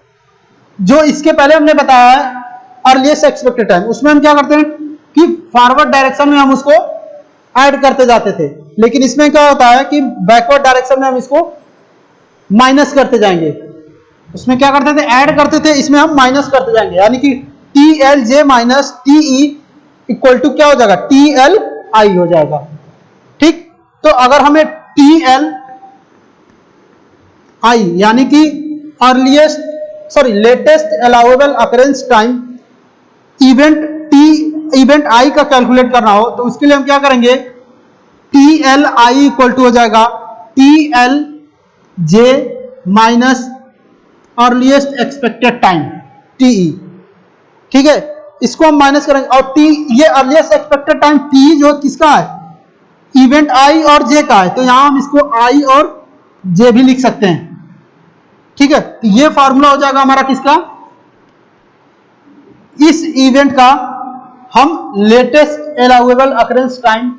S1: जो इसके पहले हमने बताया है अर्लीस्ट एक्सपेक्टेड टाइम, उसमें हम क्या करते हैं कि फॉरवर्ड डायरेक्शन में हम उसको ऐड करते जाते थे, लेकिन इसमें क्या होता है कि बैकवर्ड डायरेक्शन में हम इसको माइनस करते जाएंगे। उसमें क्या करते थे, ऐड करते थे, इसमें हम माइनस करते जाएंगे। यानी कि TLJ minus TE equal to क्या हो जाएगा, TLI हो जाएगा, ठीक। तो अगर हमें TLI यानी कि latest allowable occurrence time event I का कैलकुलेट करना हो, तो उसके लिए हम क्या करेंगे, TLI इक्वल टू हो जाएगा TLJ minus earliest expected time TE, ठीक है। इसको हम माइनस करेंगे, और ये अर्लीस्ट एक्सपेक्टेड टाइम TE जो किसका है, इवेंट I और J का है, तो यहां हम इसको I और J भी लिख सकते हैं, ठीक है। तो ये फॉर्मूला हो जाएगा हमारा किसका, इस इवेंट का हम latest allowable occurrence time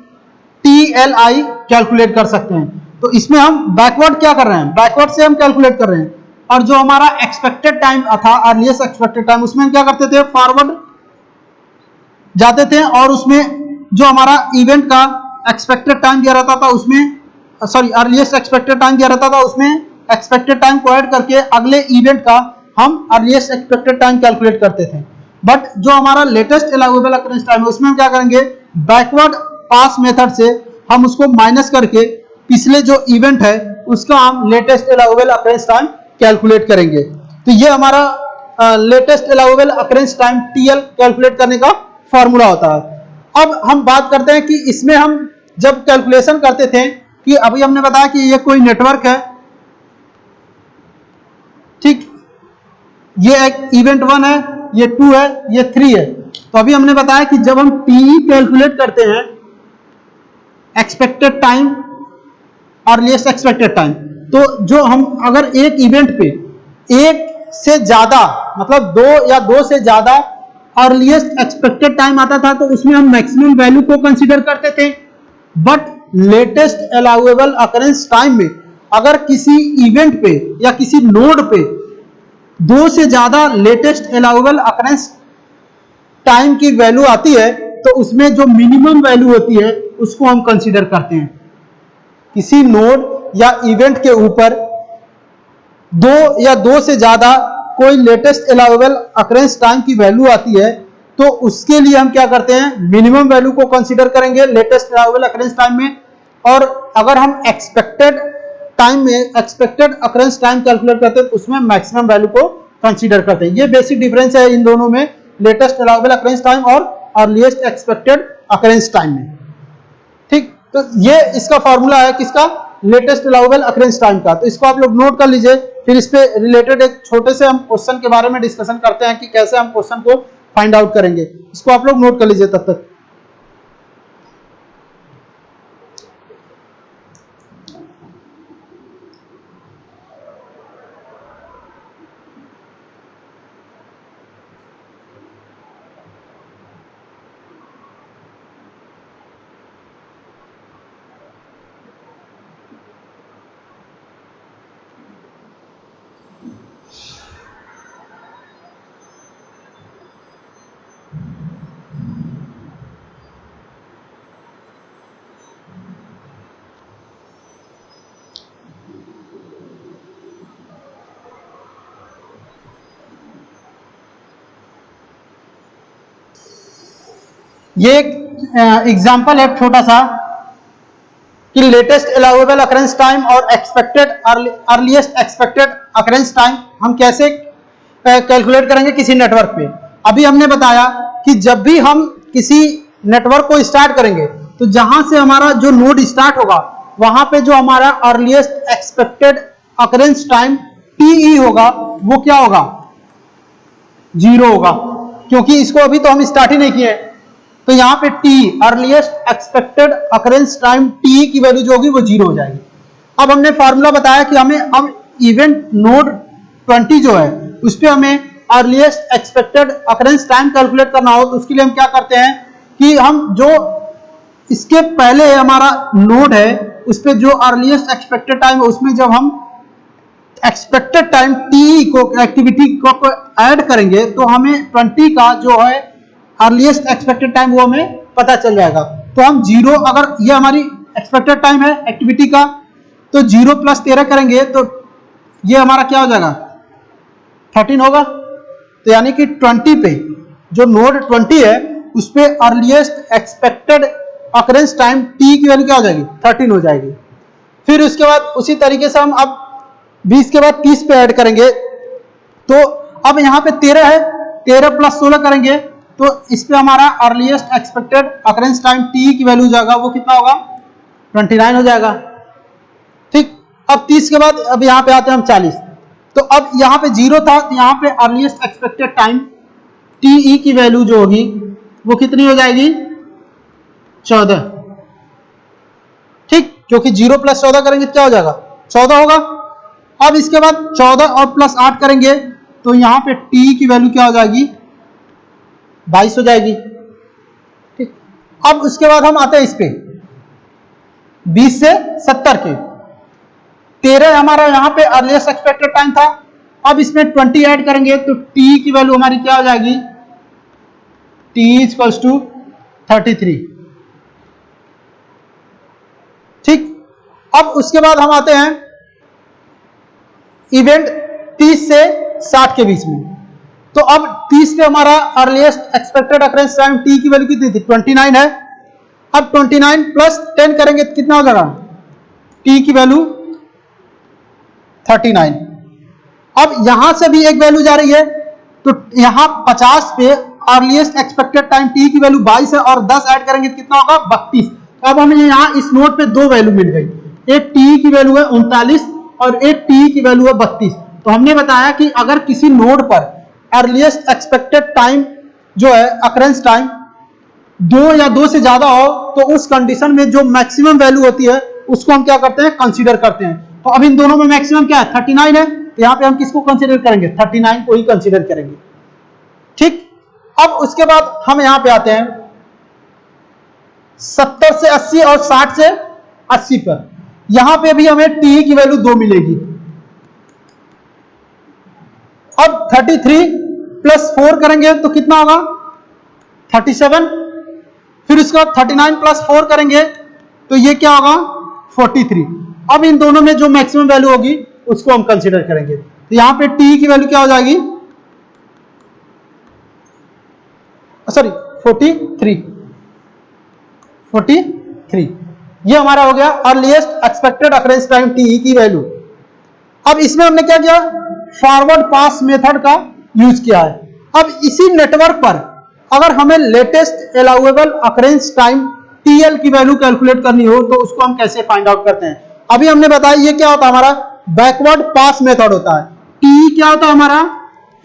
S1: TLI calculate कर सकते हैं। तो इसमें हम बैकवर्ड क्या कर रहे हैं, बैकवर्ड से हम कैलकुलेट कर रहे हैं, और जो हमारा एक्सपेक्टेड टाइम था, अर्लीस्ट एक्सपेक्टेड टाइम, उसमें हम क्या करते थे, फॉरवर्ड जाते थे, और उसमें जो हमारा इवेंट का एक्सपेक्टेड टाइम दिया रहता था उसमें, अर्लीस्ट एक्सपेक्टेड टाइम दिया रहता था, उसमें एक्सपेक्टेड टाइम को ऐड करके अगले इवेंट का हम अर्लीस्ट एक्सपेक्टेड टाइम कैलकुलेट करते थे। बट जो हमारा लेटेस्ट अलाउेबल अकरेंस टाइम है, उसमें हम क्या करेंगे, बैकवर्ड पास मेथड से हम उसको माइनस करके पिछले जो इवेंट है उसका हम latest allowable occurrence time calculate करेंगे। तो ये हमारा latest allowable occurrence time TL calculate करने का फॉर्मूला होता है। अब हम बात करते हैं कि इसमें हम जब कैलकुलेशन करते थे, कि अभी हमने बताया कि ये कोई नेटवर्क है, ठीक, ये एक इवेंट 1 है, ये 2 है, ये 3 है। तो अभी हमने बताया कि जब हम TE कैलकुलेट करते हैं, एक्सपेक्टेड टाइम और अर्लीस्ट एक्सपेक्टेड टाइम, तो जो हम अगर एक इवेंट पे एक से ज्यादा, मतलब 2 या 2 से ज्यादा अर्लीस्ट एक्सपेक्टेड टाइम आता था, तो उसमें हम मैक्सिमम वैल्यू को कंसीडर करते थे। But latest allowable occurrence time में अगर किसी इवेंट पे या किसी नोड पे 2 से ज्यादा लेटेस्ट अलाउेबल अकरेंस टाइम की वैल्यू आती है, तो उसमें जो मिनिमम वैल्यू होती है उसको हम कंसीडर करते हैं। किसी नोड या इवेंट के ऊपर 2 या 2 से ज्यादा कोई लेटेस्ट अलाउेबल अकरेंस टाइम की वैल्यू आती है, तो उसके लिए हम क्या करते हैं, मिनिमम वैल्यू को कंसीडर करेंगे लेटेस्ट अलाउेबल अकरेंस टाइम में। और अगर हम एक्सपेक्टेड टाइम में एक्सपेक्टेड अकरेंस टाइम कैलकुलेट करते हैं, तो उसमें मैक्सिमम वैल्यू को कंसीडर करते हैं। ये बेसिक डिफरेंस है इन दोनों में, लेटेस्ट अलाउेबल अकरेंस टाइम और अर्लीस्ट एक्सपेक्टेड अकरेंस टाइम में, ठीक। तो ये इसका फॉर्मूला है किसका, लेटेस्ट अलाउेबल अकरेंस टाइम का। तो इसको आप लोग नोट कर लीजिए, फिर इस पे रिलेटेड एक छोटे से हम क्वेश्चन के बारे में डिस्कशन करते हैं कि कैसे हम क्वेश्चन को फाइंड आउट करेंगे। इसको आप लोग नोट कर लीजिए तब तक। ये एक एग्जांपल है छोटा सा कि लेटेस्ट अलाउेबल अकरेंस टाइम और expected earliest expected occurrence time हम कैसे कैलकुलेट करेंगे किसी नेटवर्क पे। अभी हमने बताया कि जब भी हम किसी नेटवर्क को स्टार्ट करेंगे, तो जहां से हमारा जो नोड स्टार्ट होगा वहां पे जो हमारा earliest expected occurrence time TE होगा, वो क्या होगा, 0 होगा, क्योंकि इसको अभी तो हम स्टार्ट ही नहीं किए। तो यहाँ पे t earliest expected occurrence time t की वैल्यू जो होगी वो 0 हो जाएगी। अब हमने फार्मूला बताया कि हमें अब इवेंट नोड 20 जो है उस पर हमें earliest expected occurrence time calculate करना हो, तो उसके लिए हम क्या करते हैं कि हम जो इसके पहले हमारा नोड है उस पर जो अर्लीस्ट एक्सपेक्टेड टाइम है उसमें जब हम एक्सपेक्टेड टाइम टी को एक्टिविटी को ऐड करेंगे तो हमें 20 का जो है अर्लीस्ट एक्सपेक्टेड टाइम वो हमें पता चल जाएगा। तो हम 0, अगर ये हमारी एक्सपेक्टेड टाइम है एक्टिविटी का, तो 0 + 13 करेंगे तो ये हमारा क्या हो जाएगा 13 होगा। तो यानी कि 20 पे जो नोड 20 है उस पे earliest expected occurrence time T की वैल्यू क्या हो जाएगी 13 हो जाएगी। फिर उसके बाद उसी तरीके से हम अब 20 के बाद 30 पे ऐड करेंगे, तो अब यहाँ पे 13 है, 13 + 16 करेंगे तो इस पे हमारा earliest expected occurrence time T की वैल्यू जाएगा वो कितना होगा 29 हो जाएगा। ठीक, अब 30 के बाद अब यहाँ पे आते हैं हम 40, तो अब यहाँ पे 0 था तो यहाँ पे अर्लीस्ट एक्सपेक्टेड टाइम टी की वैल्यू जो होगी वो कितनी हो जाएगी 14। ठीक, क्योंकि 0 + 14 करेंगे क्या हो जाएगा 14 होगा। अब इसके बाद 14 और +8 करेंगे तो यहां पे t की वैल्यू क्या हो जाएगी 22 हो जाएगी। ठीक, अब उसके बाद हम आते हैं इस पे 20 से 70 के, 13 हमारा यहां पे अर्लीस्ट एक्सपेक्टेड टाइम था, अब इसमें 20 ऐड करेंगे तो t की वैल्यू हमारी क्या हो जाएगी t = 33। ठीक, अब उसके बाद हम आते हैं इवेंट 30 से 60 के बीच में, तो अब 30 पे हमारा earliest expected occurrence time T की वैल्यू कितनी थी 29 है। अब 29 + 10 करेंगे तो कितना हो जाएगा टी की वैल्यू 39। अब यहां से भी एक वैल्यू जा रही है तो यहां 50 पे अर्लीस्ट एक्सपेक्टेड टाइम टी की वैल्यू 22 है और 10 ऐड करेंगे तो कितना होगा 32। अब हमें यहां इस नोट पे दो वैल्यू मिल गई, एक टी की वैल्यू है 39 और एक टी की वैल्यू है 32। तो हमने बताया कि अगर किसी नोड पर अर्लीस्ट एक्सपेक्टेड टाइम जो है अकरेंस टाइम 2 या 2 से ज्यादा हो तो उस कंडीशन में जो मैक्सिमम वैल्यू होती है उसको हम क्या करते हैं कंसीडर करते हैं। तो अब इन दोनों में मैक्सिमम क्या है 39 है, तो यहां पे हम किसको कंसीडर करेंगे 39 को ही कंसीडर करेंगे। ठीक, अब उसके बाद हम यहां पे आते हैं 70 से 80 और 60 से 80 पर, यहां पे भी हमें t की वैल्यू 2 मिलेगी। अब 33 + 4 करेंगे तो कितना होगा 37, फिर उसके बाद 39 + 4 करेंगे तो ये क्या होगा 43। अब इन दोनों में जो मैक्सिमम वैल्यू होगी उसको हम कंसीडर करेंगे, तो यहां पे t की वैल्यू क्या हो जाएगी 43। ये हमारा हो गया earliest expected occurrence time t की वैल्यू। अब इसमें हमने क्या किया फॉरवर्ड पास मेथड का यूज किया है। अब इसी नेटवर्क पर अगर हमें latest allowable occurrence time TL की वैल्यू कैलकुलेट करनी हो तो उसको हम कैसे फाइंड आउट करते हैं। अभी हमने बताया ये क्या होता है हमारा बैकवर्ड पास मेथड होता है, टी क्या होता है हमारा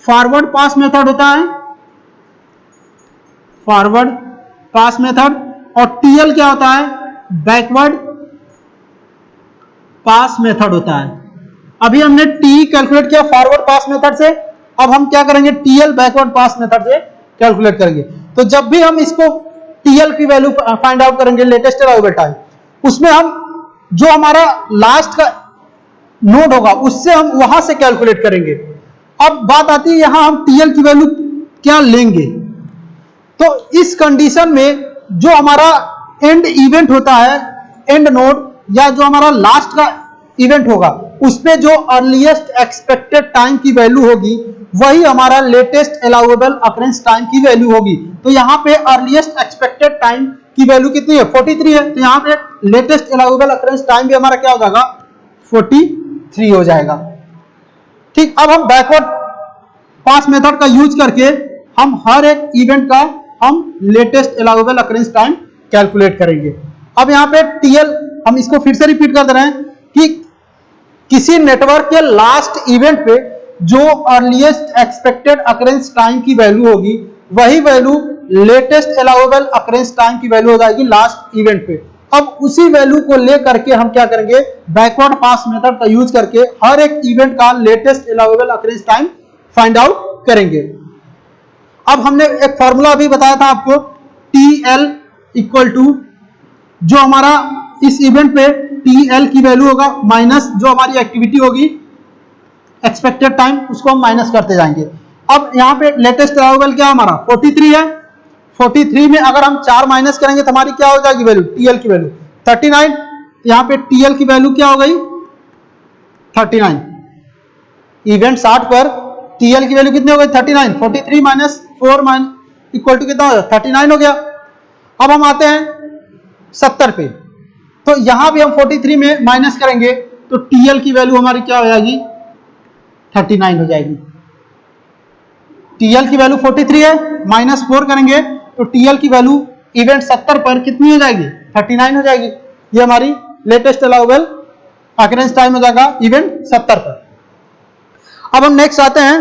S1: फॉरवर्ड पास मेथड होता है, फॉरवर्ड पास मेथड, और टीएल क्या होता है बैकवर्ड पास मेथड होता है। अभी हमने टी कैलकुलेट किया फॉरवर्ड पास मेथड से, अब हम क्या करेंगे टीएल बैकवर्ड पास मेथड से कैलकुलेट करेंगे। तो जब भी हम इसको टीएल की वैल्यू फाइंड आउट करेंगे लेटेस्ट अलाउएबल टाइम, उसमें हम जो हमारा लास्ट का नोड होगा उससे हम वहां से कैलकुलेट करेंगे। अब बात आती है यहां हम टीएल की वैल्यू क्या लेंगे, तो इस कंडीशन में जो हमारा एंड इवेंट होता है एंड नोड या जो हमारा लास्ट का इवेंट होगा उसमें जो अर्लीस्ट एक्सपेक्टेड टाइम की वैल्यू होगी वही हमारा लेटेस्ट अलाउएबल अकरेंस टाइम की वैल्यू होगी। तो यहां पे अर्लीस्ट एक्सपेक्टेड टाइम की वैल्यू कितनी है 43 है, तो यहां पे लेटेस्ट अलाउएबल अकरेंस टाइम भी हमारा क्या हो जाएगा 43 हो जाएगा। ठीक, अब हम बैकवर्ड पास मेथड का यूज करके हम हर एक इवेंट का हम latest allowable occurrence time calculate करेंगे। अब यहां पे टीएल हम इसको फिर से रिपीट कर दे रहे हैं कि किसी नेटवर्क के लास्ट इवेंट पे जो अर्लीस्ट एक्सपेक्टेड अकरेंस टाइम की वैल्यू होगी वही value latest allowable occurrence time की वैल्यू हो जाएगी लास्ट इवेंट पे। अब उसी वैल्यू को लेकर के हम क्या करेंगे, बैकवर्ड पास मेथड का यूज करके हर एक इवेंट का latest allowable occurrence time find out करेंगे। अब हमने एक फॉर्मूला अभी बताया था आपको, TL इक्वल टू जो हमारा इस इवेंट पे TL की वैल्यू होगा माइनस जो हमारी एक्टिविटी होगी एक्सपेक्टेड टाइम, उसको हम माइनस करते जाएंगे। अब यहाँ पे लेटेस्ट अलाउएबल क्या हमारा 43 है, 43 में अगर हम 4 माइनस करेंगे तो हमारी क्या हो जाएगी वैल्यू, TL की वैल्यू 39। यहाँ पे TL की वैल्यू क्या हो गई 39। इवेंट 60 पर TL की वैल्यू कितनी हो गई 39, 43 माइनस 4 इक्वल टू कितना हो गया 39 हो गया। अब हम आते हैं 70 पे, तो यहां भी हम 43 में माइनस करेंगे तो TL की वैल्यू हमारी क्या हो जाएगी 39 हो जाएगी। TL की वैल्यू 43 है, माइनस 4 करेंगे तो TL की वैल्यू इवेंट 70 पर कितनी हो जाएगी 39 हो जाएगी। ये हमारी लेटेस्ट अलाउएबल अकरेंस टाइम हो जाएगा इवेंट 70 पर। अब हम नेक्स्ट आते हैं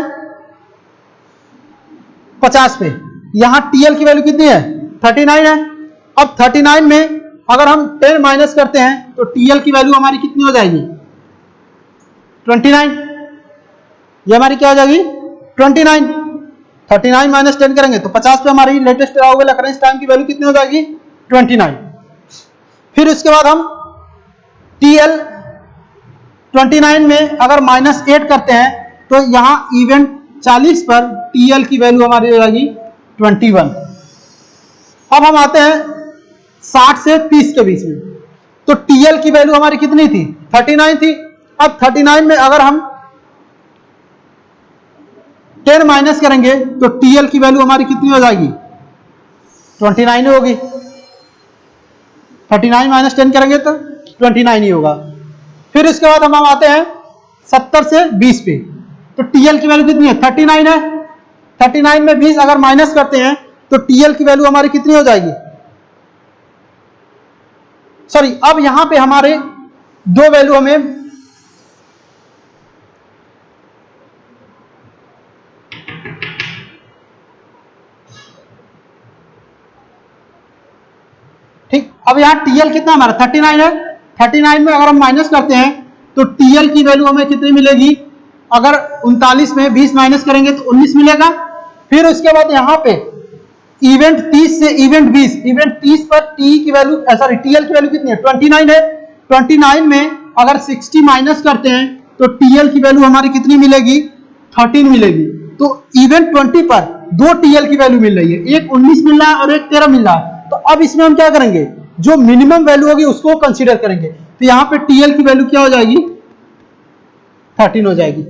S1: 50 पे, यहां TL की वैल्यू कितनी है 39 है। अब 39 में अगर हम 10 माइनस करते हैं तो TL की वैल्यू हमारी कितनी हो जाएगी 29। ये हमारी क्या हो जाएगी 29। 39 माइनस 10 करेंगे तो 50 पे हमारी लेटेस्ट अलाउएबल अकरेंस टाइम की वैल्यू कितनी हो जाएगी 29। फिर उसके बाद हम TL 29 में अगर माइनस 8 करते हैं तो यहां इवेंट 40 पर TL की वैल्यू हमारी हो जाएगी 21। अब हम आते हैं 60 से 30 के बीच में, तो TL की वैल्यू हमारी कितनी थी 39 थी। अब 39 में अगर हम 10 माइनस करेंगे तो TL की वैल्यू हमारी कितनी हो जाएगी 29 होगी। 39 माइनस 10 करेंगे तो 29 ही होगा। फिर इसके बाद हम आते हैं 70 से 20 पे, तो TL की वैल्यू कितनी है 39 है। 39 में 20 अगर माइनस करते हैं तो TL की वैल्यू हमारी कितनी हो जाएगी, सॉरी अब यहां पे हमारे दो वैल्यू हमें ठीक। अब यहां TL कितना हमारा 39 है। 39 में अगर हम माइनस करते हैं तो TL की वैल्यू हमें कितनी मिलेगी, अगर 39 में 20 माइनस करेंगे तो 19 मिलेगा। फिर उसके बाद यहां पे इवेंट 30 से इवेंट 20, इवेंट 30 पर टी की वैल्यू सॉरी TL की वैल्यू कितनी है 29 है। 29 में अगर 60 माइनस करते हैं तो TL की वैल्यू हमारी कितनी मिलेगी 13 मिलेगी। तो इवेंट 20 पर दो TL की वैल्यू मिल रही है, एक 19 मिल रहा है और एक 13 मिल रहा है। तो अब इसमें हम क्या करेंगे, जो मिनिमम वैल्यू होगी उसको कंसीडर करेंगे। तो यहां पे TL की वैल्यू क्या हो जाएगी 13 हो जाएगी।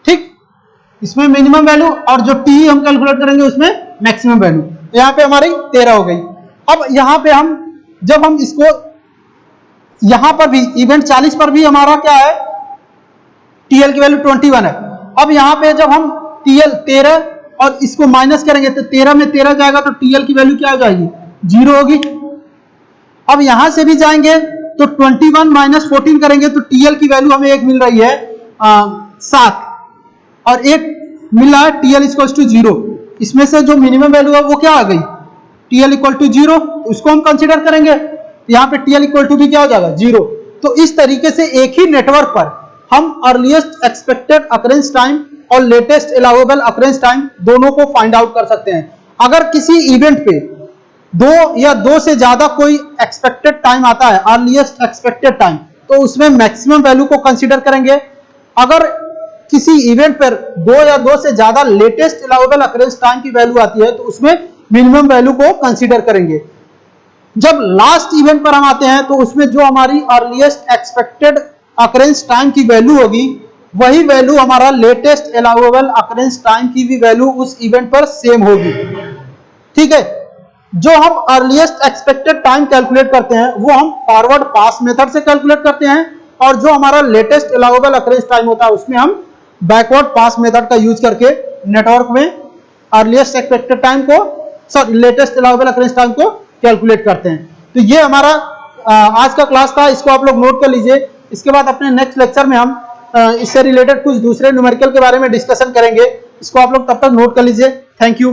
S1: ठीक, इसमें मिनिमम वैल्यू और जो T हम कैलकुलेट करेंगे उसमें मैक्सिमम वैल्यू, तो यहां पे हमारी 13 हो गई। अब यहां पे हम जब हम इसको यहां पर भी इवेंट 40 पर भी हमारा क्या है TL की वैल्यू 21 है। अब यहां पे जब हम TL 13 और इसको माइनस करेंगे तो 13 में 13 जाएगा तो TL की वैल्यू क्या हो जाएगी 0 होगी। अब यहां से भी जाएंगे तो 21 माइनस 14 करेंगे तो TL की वैल्यू हमें एक मिल रही है 7 और एक मिल रहा है TL इक्वल टू 0। इसमें से जो मिनिमम वैल्यू है वो क्या आ गई TL इक्वल टू 0, उसको हम कंसीडर करेंगे। यहाँ पे TL इक्वल टू भी क्या हो जाएगा 0। तो इस तरीके से एक ही नेटवर्क पर हम अर्लीस्ट एक्सपेक्टेड अकरेंस टाइम और लेटेस्ट अलाउएबल अकरेंस टाइम दोनों को फाइंड आउट कर सकते हैं। अगर किसी इवेंट पे दो या दो से ज्यादा कोई एक्सपेक्टेड टाइम आता है अर्लीस्ट एक्सपेक्टेड टाइम, तो उसमें मैक्सिमम वैल्यू को कंसीडर करेंगे। अगर किसी इवेंट पर दो या दो से ज्यादा लेटेस्ट अलाउएबल अकरेंस टाइम की वैल्यू आती है तो उसमें मिनिमम वैल्यू को कंसीडर करेंगे। जब लास्ट इवेंट पर हम आते हैं तो उसमें जो हमारी अर्लीस्ट एक्सपेक्टेड अकरेंस टाइम की वैल्यू होगी वही वैल्यू हमारा लेटेस्ट अलाउएबल अकरेंस टाइम की भी वैल्यू उस इवेंट पर सेम होगी। ठीक है, जो हम अर्लीस्ट एक्सपेक्टेड टाइम कैलकुलेट करते हैं वो हम फॉरवर्ड पास मेथड से कैलकुलेट करते हैं, और जो हमारा लेटेस्ट अलाउएबल अकरेंस टाइम होता है उसमें हम बैकवर्ड पास मेथड का यूज करके नेटवर्क में अर्लीस्ट एक्सपेक्टेड टाइम को sorry latest allowable occurrence time को कैलकुलेट करते हैं। तो ये हमारा आज का क्लास था, इसको आप लोग नोट कर लीजिए। इसके बाद अपने नेक्स्ट लेक्चर में हम इससे रिलेटेड कुछ दूसरे न्यूमेरिकल के बारे में डिस्कशन करेंगे। इसको आप लोग तब तक नोट कर लीजिए। Thank you.